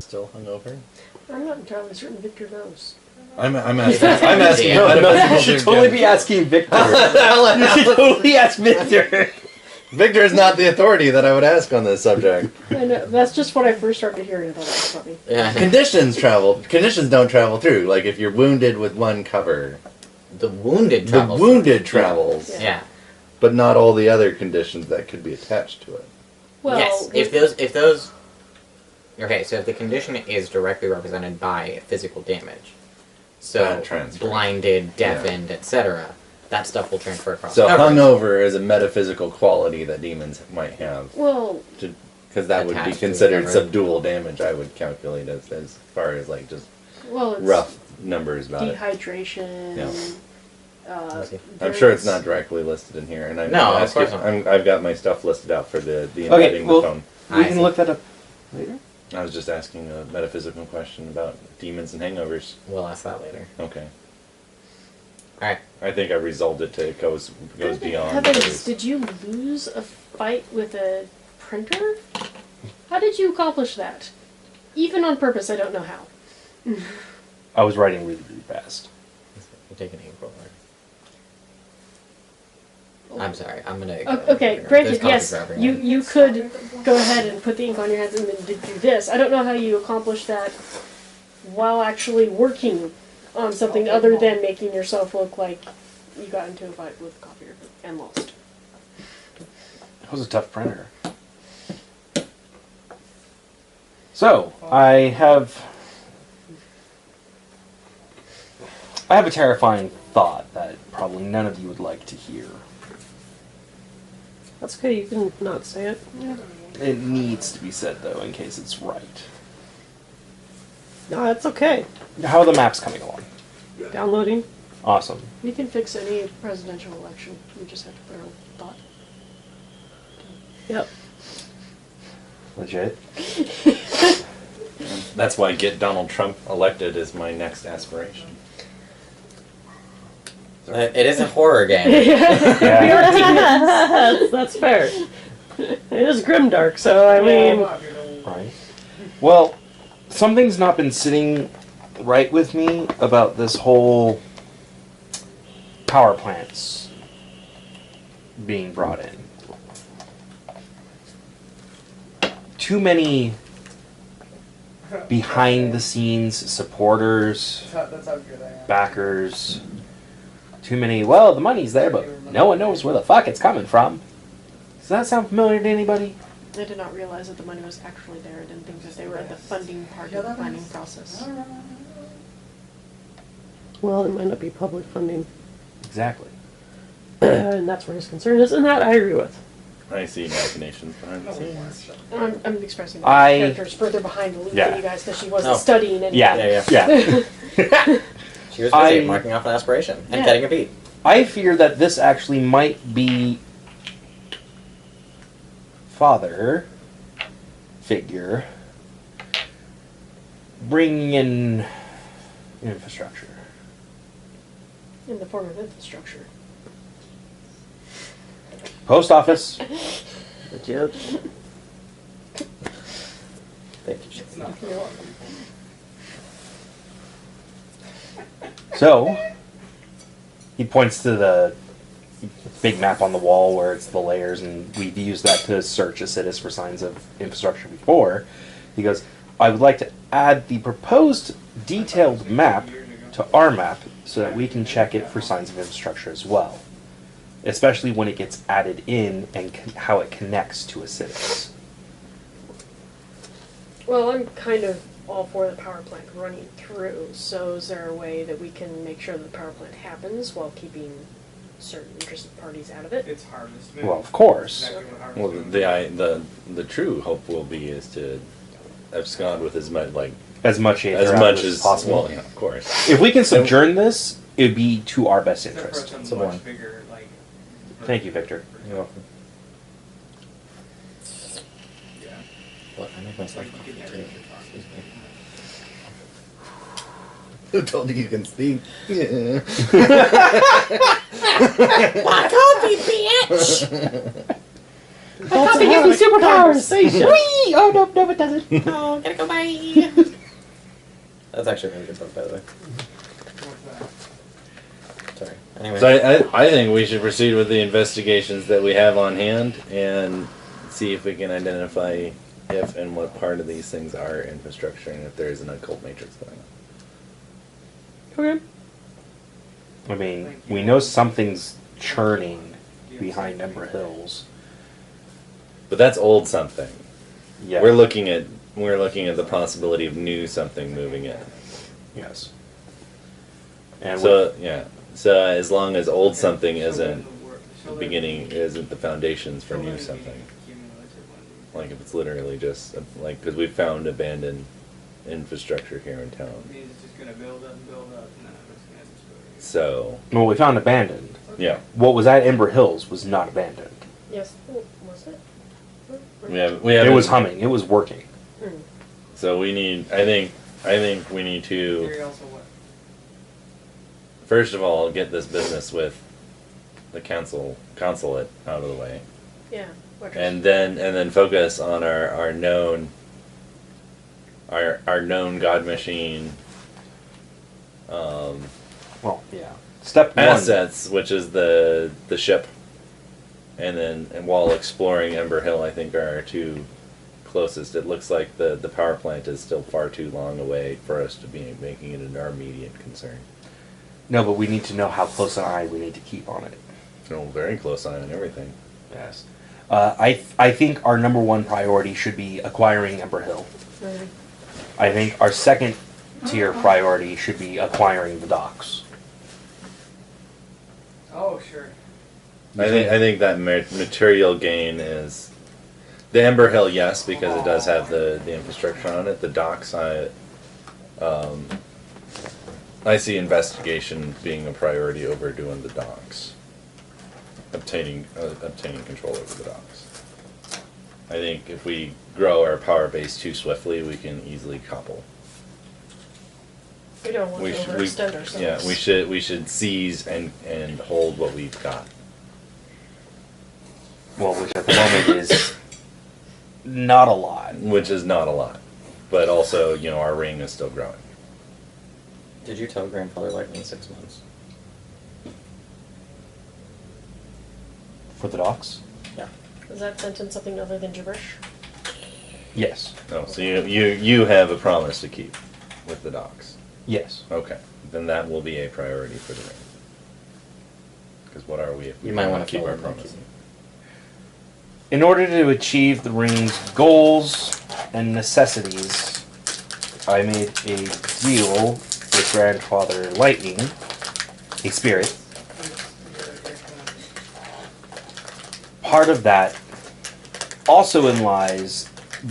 Still hungover? I'm not entirely certain Victor knows. I'm asking. No, you should totally be asking Victor. You should totally ask Victor. Victor is not the authority that I would ask on this subject. I know, that's just what I first started hearing. I thought it was funny. Yeah. Conditions don't travel through. Like if you're wounded with one cover. The wounded The travels. wounded travels. Yeah. But not all the other conditions that could be attached to it. Well, Yes. If those. Okay, so if the condition is directly represented by physical damage, so That transfers. blinded, deafened, etc., that stuff will transfer across. So coverage. hungover is a metaphysical quality that demons might have. Well, Because that would be Attached to considered the subdual damage, I would calculate as far as like just it's rough numbers about it. dehydration. Yeah. see. I'm sure it's not directly listed in here, and I'm No, gonna of ask course you- not. I've got my stuff listed out for the Okay, embedding well, the phone. we I can see. look that up later. I was just asking a metaphysical question about demons and hangovers. We'll ask that later. Okay. Alright. I think I resolved it to it goes beyond. Heavens, others. did you lose a fight with a printer? How did you accomplish that? Even on purpose, I don't know how. I was writing really, really fast. You're taking April. I'm sorry. I'm gonna. Okay, There's granted, coffee yes, dropping you in. you could go ahead and put the ink on your hands and then do this. I don't know how you accomplished that while actually working on something other than making yourself look like you got into a fight with a copier and lost. That was a tough printer. So, I have a terrifying thought that probably none of you would like to hear. That's okay, you can not say it. It needs to be said, though, in case it's right. No, that's okay. How are the maps coming along? Downloading. Awesome. You can fix any presidential election. You just have to put on thought. Yep. Legit? That's why get Donald Trump elected is my next aspiration. It is a horror game. Yeah. That's fair. It is grimdark, so I mean... Right. Well, something's not been sitting right with me about this whole power plants being brought in. Too many behind the scenes supporters, That's how good I am. backers. Too many, well, the money's there, but no one knows where the fuck it's coming from. Does that sound familiar to anybody? I did not realize that the money was actually there. I didn't think that they were at the funding part of the planning process. Well, it might not be public funding. Exactly. And that's where his concern is, and that I agree with. I see machinations behind the scenes. I'm expressing that I- the character's further behind the loop Yeah. than you guys because she wasn't Oh. studying anything. Yeah. She was busy I- marking off an aspiration and Yeah. getting a beat. I fear that this actually might be father figure bringing in infrastructure. In the form of infrastructure. Post office. Legit. Thank you. You're welcome. So, he points to the big map on the wall where it's the layers, and we've used that to search Acidus for signs of infrastructure before. He goes, I would like to add the proposed detailed map to our map so that we can check it for signs of infrastructure as well. Especially when it gets added in and how it connects to Acidus. Well, I'm kind of all for the power plant running through, so is there a way that we can make sure that the power plant happens while keeping certain interested parties out of it? It's harvest. Well, of course. Exactly what harvest Well, is. the true hope will be is to abscond with as much As much as possible. Well, yeah, of course. If we can sojourn this, it would be to our best Except for interest. some Someone. much bigger, like. Thank you, Victor. You're welcome. Yeah. What? I make myself Like, you coffee could too. never get talk. Excuse me. Who told you you can speak? Yeah. Coffee, bitch! My coffee gives me superpowers! Whee! Oh, no, it doesn't. Oh, gotta go, bye! That's actually a really good book, by the way. What's that? Sorry. Anyway. So I think we should proceed with the investigations that we have on hand and see if we can identify if and what part of these things are infrastructure and if there is an occult matrix going on. Okay. I mean, we know something's churning behind Ember Hills. But that's old something. Yeah. We're looking at the possibility of new something moving in. Yes. And So yeah. So as long as old something isn't the foundations for new something. Like if it's literally just like because we found abandoned infrastructure here in town. It's just gonna build up and build up, and then it's gonna destroy. So well, we found abandoned. yeah, What was at Ember Hills was not abandoned. Yes. Oh, was it? we have It was humming. It was working. So we need. I think we need to Gary also what? first of all get this business with the consulate out of the way, Yeah. and then focus on our known god machine. Well, yeah. Step one. Assets, which is the ship, and while exploring Ember Hill, I think are our two closest. It looks like the power plant is still far too long away for us to be making it our immediate concern. No, but we need to know how close an eye we need to keep on it. No, very close eye on everything. Yes. I think our number one priority should be acquiring Ember Hill. I think our second tier priority should be acquiring the docks. Oh, sure. I think that material gain is the Ember Hill, yes, because it does have the infrastructure on it. The docks, I see investigation being a priority over doing the docks. Obtaining control over the docks. I think if we grow our power base too swiftly, we can easily couple. We don't want to overextend ourselves. Yeah, we should seize and hold what we've got. Well, which at the moment is not a lot. Which is not a lot, but also our ring is still growing. Did you tell Grandfather Lightning 6 months? For the docks? Yeah. Is that sentence something other than gibberish? Yes. Oh, so you have a promise to keep with the docks. Yes. Okay, then that will be a priority for the ring. Because what are we if we You might want wanna to keep fill our in that promise? In order to achieve the ring's goals and necessities, I made a deal with Grandfather Lightning, a spirit. Part of that also lies,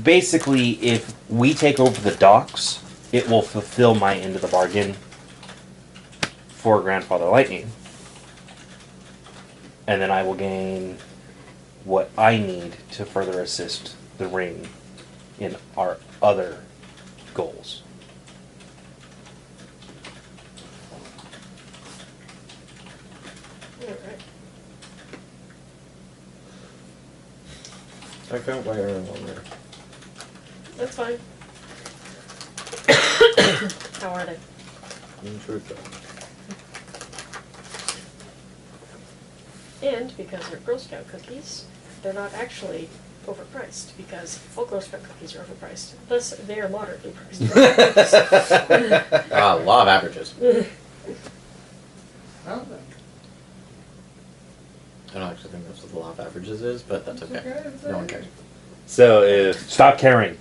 basically, if we take over the docks, it will fulfill my end of the bargain for Grandfather Lightning. And then I will gain what I need to further assist the ring in our other goals. Alright. I can't wait any longer. That's fine. How are they? In truth, though. And because they're Girl Scout cookies, they're not actually overpriced because all Girl Scout cookies are overpriced. Thus, they are moderately priced. Law of averages. Well, then. I don't actually think that's what the law of averages is, but that's okay. No one cares. So if Stop caring.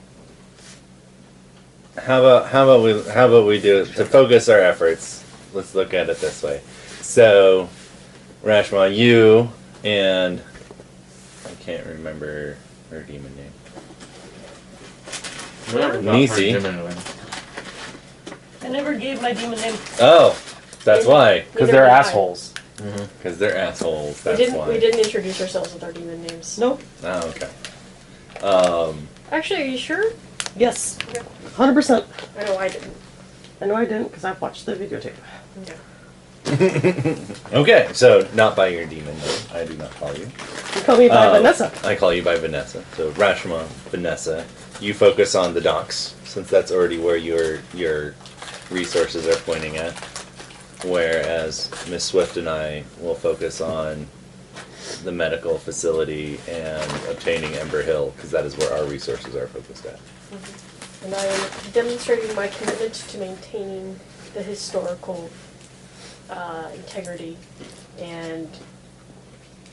how about we do it to focus our efforts? Let's look at it this way. So, Rashma, you and I can't remember her demon name. Nisi. I never gave my demon name. Oh, that's why. Because Neither they're did I. assholes. Because they're assholes. We That's why. didn't introduce ourselves with our demon names. Nope. Oh, okay. Actually, are you sure? Yes. 100%. I know I didn't. I know I didn't because I've watched the videotape. Okay. Okay, so not by your demon name. I do not call you. You call me by Vanessa. I call you by Vanessa. So Rashma, Vanessa, you focus on the docks since that's already where your resources are pointing at, whereas Miss Swift and I will focus on the medical facility and obtaining Ember Hill, because that is where our resources are focused at. And I am demonstrating my commitment to maintaining the historical integrity and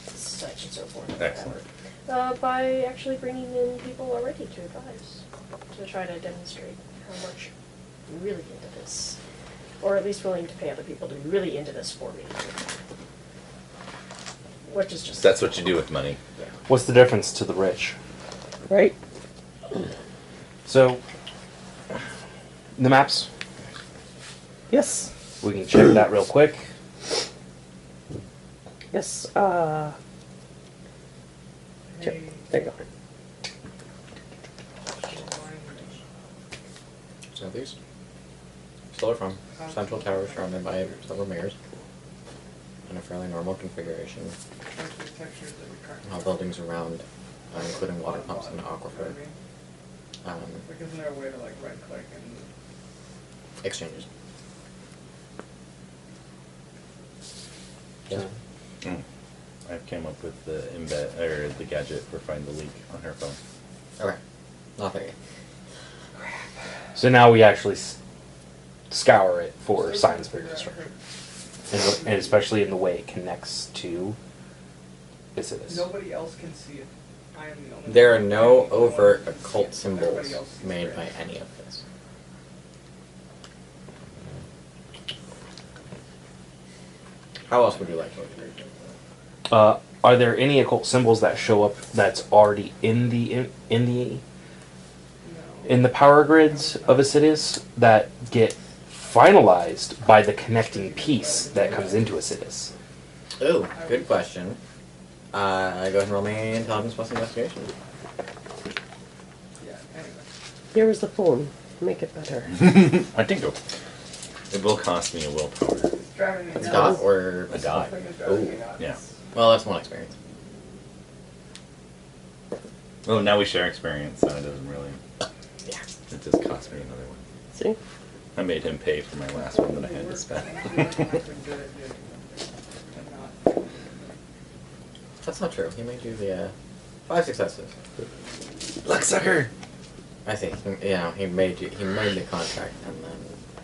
such and so forth. Excellent. By actually bringing in people already to advise, to try to demonstrate how much I'm really into this, or at least willing to pay other people to be really into this for me. Which is just... That's what you do with money. Yeah. What's the difference to the rich? Right? So, the maps, Yes. we can check that real quick. Yes. Check. There you go. Southeast. Solar farm. Central tower surrounded by several mirrors. In a fairly normal configuration. Textures that we currently. All buildings around, including water pumps and aquifer. Like, isn't there a way to like right click and Exchanges. Yeah. I came up with the embed or the gadget for find the leak on her phone. Okay. Not there yet. So now we actually scour it for signs of infrastructure. And especially in the way it connects to Isidis. nobody else can see it. I am the only. There are one. no I'm the only one overt who can see occult it. symbols Everybody else sees made it. by any of this. How else would you like to read? Are there any occult symbols that show up that's already in the No. power grids of Isidis that get finalized by the connecting piece that comes into Isidis? Ooh, good question. Go ahead and roll me intelligence plus investigation. Yeah. Anyway. Here is the phone. Make it better. I think it will cost me a willpower. It's driving me A nuts. dot or A die. This whole thing is driving me Ooh, nuts. yeah. well, that's one experience. Well, now we share experience, so it doesn't really. Yeah. It just cost me another one. See? I made him pay for my last one that I had to spend. That's not true. He made you the 5 successes. Luck sucker. I see. He made the contract and then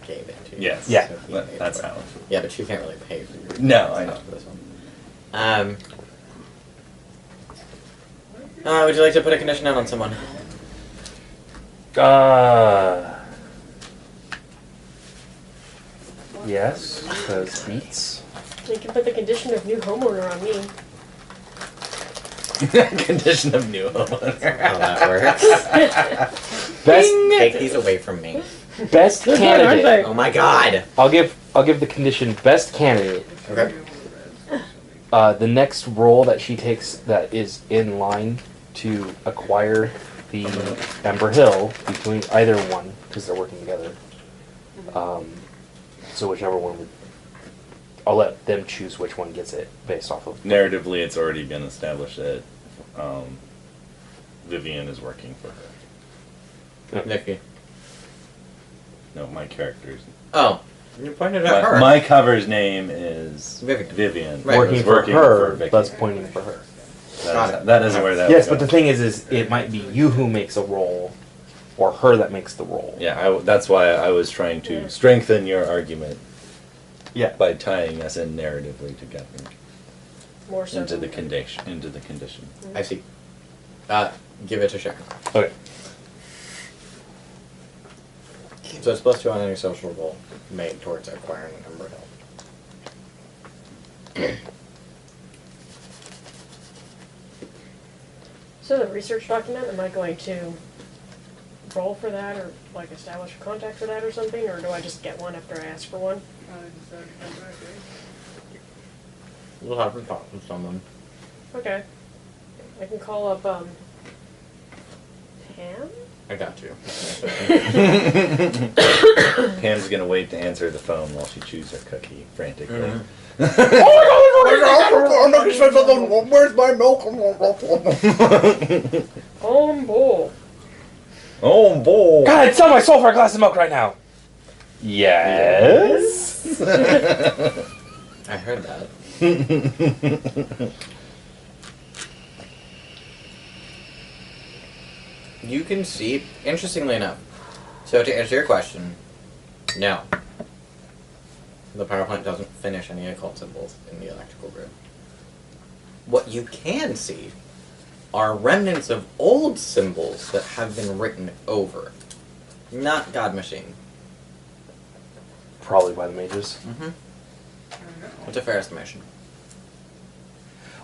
gave it to you. Yes. Yeah. So he That- paid that's for it. how. Yeah, but you can't really pay for your No, I know. for this one. Would you like to put a condition out on someone? Yes, because beats. You can put the condition of new homeowner on me. Condition of new homeowner. How that works. Best Take these away from me. best They're good, aren't candidate. they? Oh my god! I'll give the condition best candidate. Okay. The next role that she takes that is in line to acquire the Ember Hill between either one, because they're working together. So whichever one would, I'll let them choose which one gets it based off of. Narratively, it's already been established that Vivian is working for her. Nikki. No, my character's. Oh, you pointed at her. My cover's name is Vivian. Right. Working Who's for working her, for Vicky. that's pointing for her. That is where that. Yes, would but the go. thing is it might be you who makes a roll, or her that makes the roll. Yeah, that's why I was trying to strengthen your argument Yeah. by tying us in narratively together More so into than the condition. Into the condition. I see. Give it to Sharon. Okay. So it's +2 on any social goal made towards acquiring Ember Hill. So the research document, am I going to roll for that or like establish a contact for that or something, or do I just get one after I ask for one? We'll have to talk to someone. Okay. I can call up Pam? I got you. Pam's gonna wait to answer the phone while she chews her cookie frantically. Where's my milk? Oh boy. Oh boy! God, I'd sell my soul for a glass of milk right now. Yes. I heard that. You can see, interestingly enough, so to answer your question, no. The power plant doesn't finish any occult symbols in the electrical grid. What you can see are remnants of old symbols that have been written over. Not God Machine. Probably by the mages. Mm-hmm. What's a fair estimation?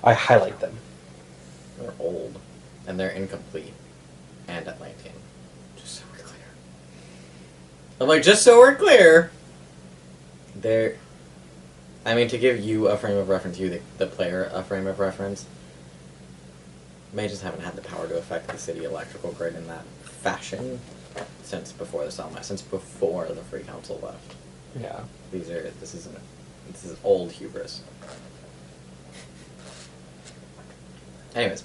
I highlight them. They're old, and they're incomplete, and Atlantean. Just so we're clear. I'm like, just so we're clear, they're... I mean, to give you a frame of reference, you, the player, a frame of reference, mages haven't had the power to affect the city electrical grid in that fashion since before the Selma, since before the Free Council left. Yeah. This is old hubris. Anyways.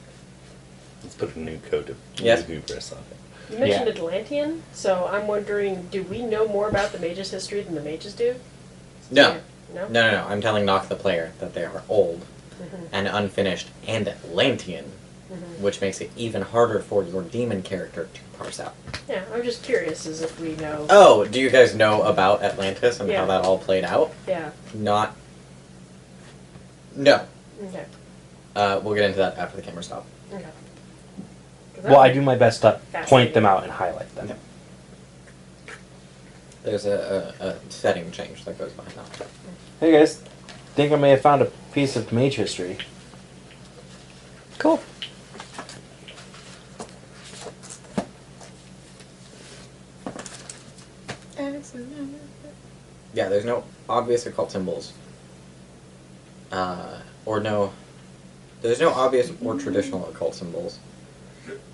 Let's put a new coat of Yes. hubris on it. You mentioned Yeah. Atlantean, so I'm wondering, do we know more about the mages' history than the mages do? No. No? No. I'm telling Nock the player that they are old Mm-hmm. and unfinished and Atlantean, Mm-hmm. which makes it even harder for your demon character to parse out. Yeah, I'm just curious as if we know. Oh, do you guys know about Atlantis and Yeah. how that all played out? Yeah. Not. No. Okay. We'll get into that after the camera stop. Okay. 'Cause Well, I would- do my best to point Fascinating. them out and highlight them. Yep. There's a setting change that goes behind that. Hey guys, think I may have found a piece of mage history. Cool. Yeah, there's no obvious occult symbols. There's no obvious or traditional occult symbols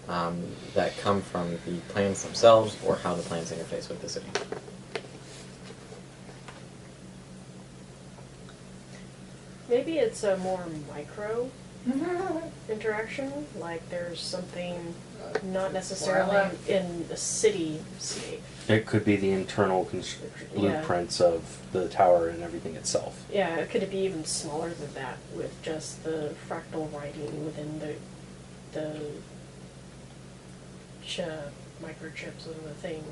that come from the plans themselves or how the plans interface with the city. Maybe it's a more micro interaction, like there's something not necessarily in the city-scape. It could be the internal blueprints of the tower and everything itself. Yeah, could it be even smaller than that with just the fractal writing within the microchips of the thing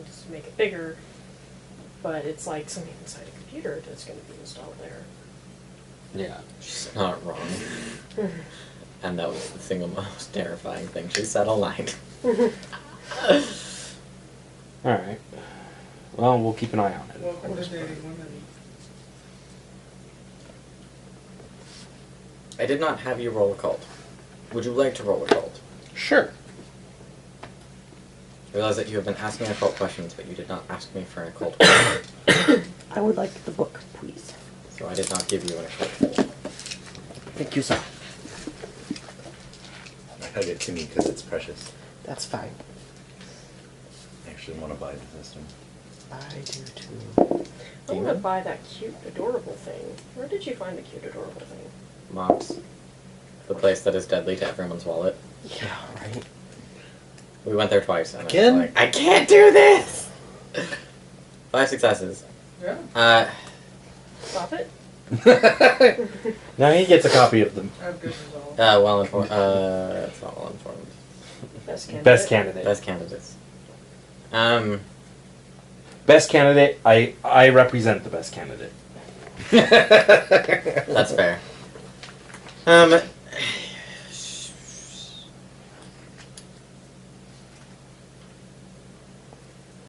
just to make it bigger, but it's like something inside a computer that's going to be installed there. Yeah. She's not wrong. And that was the single most terrifying thing she said aloud. Alright. Well, we'll keep an eye on it. Well, coordinating women. I did not have you roll a cult. Would you like to roll a cult? Sure. I realize that you have been asking occult questions, but you did not ask me for an occult question. I would like the book, please. So I did not give you an occult. Thank you, sir. I hug it to me because it's precious. That's fine. I actually want to buy the system. I do too. I want to Demon? buy that cute, adorable thing. Where did you find the cute, adorable thing? Mops. The place that is deadly to everyone's wallet. Yeah, right. We went there twice, and Again? I was like, I can't do this! 5 successes. Yeah, Stop it. Now he gets a copy of them. I have good results. Well informed. It's not well informed. Best candidate. Best candidate. Best candidates. Best candidate. I represent the best candidate. That's fair.